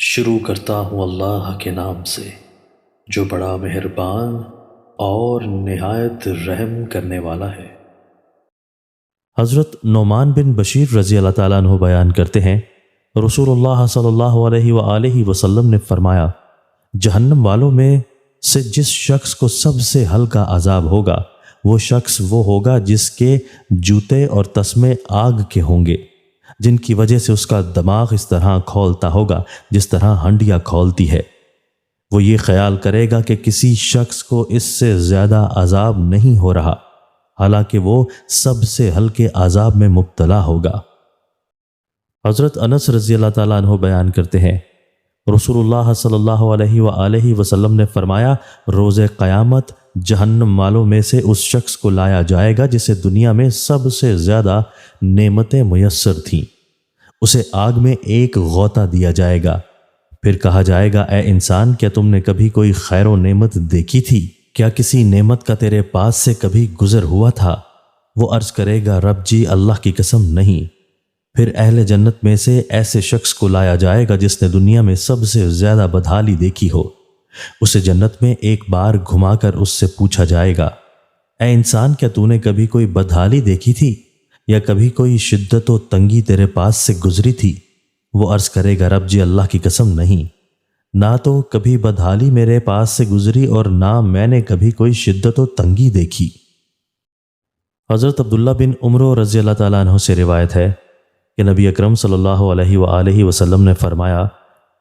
شروع کرتا ہوں اللہ کے نام سے جو بڑا مہربان اور نہایت رحم کرنے والا ہے۔ حضرت نعمان بن بشیر رضی اللہ تعالیٰ عنہ بیان کرتے ہیں، رسول اللہ صلی اللہ علیہ وآلہ وسلم نے فرمایا، جہنم والوں میں سے جس شخص کو سب سے ہلکا عذاب ہوگا وہ شخص وہ ہوگا جس کے جوتے اور تسمے آگ کے ہوں گے، جن کی وجہ سے اس کا دماغ اس طرح کھولتا ہوگا جس طرح ہنڈیا کھولتی ہے۔ وہ یہ خیال کرے گا کہ کسی شخص کو اس سے زیادہ عذاب نہیں ہو رہا، حالانکہ وہ سب سے ہلکے عذاب میں مبتلا ہوگا۔ حضرت انس رضی اللہ تعالیٰ عنہ بیان کرتے ہیں، رسول اللہ صلی اللہ علیہ وآلہ وسلم نے فرمایا، روز قیامت جہنم والوں میں سے اس شخص کو لایا جائے گا جسے دنیا میں سب سے زیادہ نعمتیں میسر تھیں، اسے آگ میں ایک غوطہ دیا جائے گا، پھر کہا جائے گا، اے انسان، کیا تم نے کبھی کوئی خیر و نعمت دیکھی تھی؟ کیا کسی نعمت کا تیرے پاس سے کبھی گزر ہوا تھا؟ وہ عرض کرے گا، رب جی، اللہ کی قسم نہیں۔ پھر اہل جنت میں سے ایسے شخص کو لایا جائے گا جس نے دنیا میں سب سے زیادہ بدحالی دیکھی ہو، اسے جنت میں ایک بار گھما کر اس سے پوچھا جائے گا، اے انسان، کیا تو نے کبھی کوئی بدحالی دیکھی تھی یا کبھی کوئی شدت و تنگی تیرے پاس سے گزری تھی؟ وہ عرض کرے گا، رب جی، اللہ کی قسم نہیں، نہ تو کبھی بدحالی میرے پاس سے گزری اور نہ میں نے کبھی کوئی شدت و تنگی دیکھی۔ حضرت عبداللہ بن عمر رضی اللہ تعالیٰ عنہ سے روایت ہے کہ نبی اکرم صلی اللہ علیہ وآلہ وسلم نے فرمایا،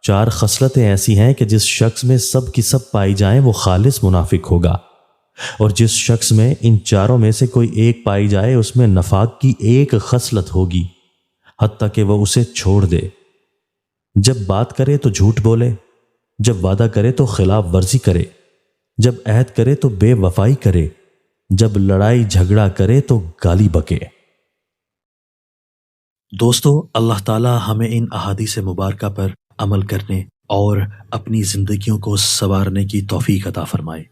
4 خصلتیں ایسی ہیں کہ جس شخص میں سب کی سب پائی جائیں وہ خالص منافق ہوگا، اور جس شخص میں ان چاروں میں سے کوئی ایک پائی جائے اس میں نفاق کی ایک خصلت ہوگی، حتیٰ کہ وہ اسے چھوڑ دے۔ جب بات کرے تو جھوٹ بولے، جب وعدہ کرے تو خلاف ورزی کرے، جب عہد کرے تو بے وفائی کرے، جب لڑائی جھگڑا کرے تو گالی بکے۔ دوستو، اللہ تعالی ہمیں ان احادیث مبارکہ پر عمل کرنے اور اپنی زندگیوں کو سنوارنے کی توفیق عطا فرمائے۔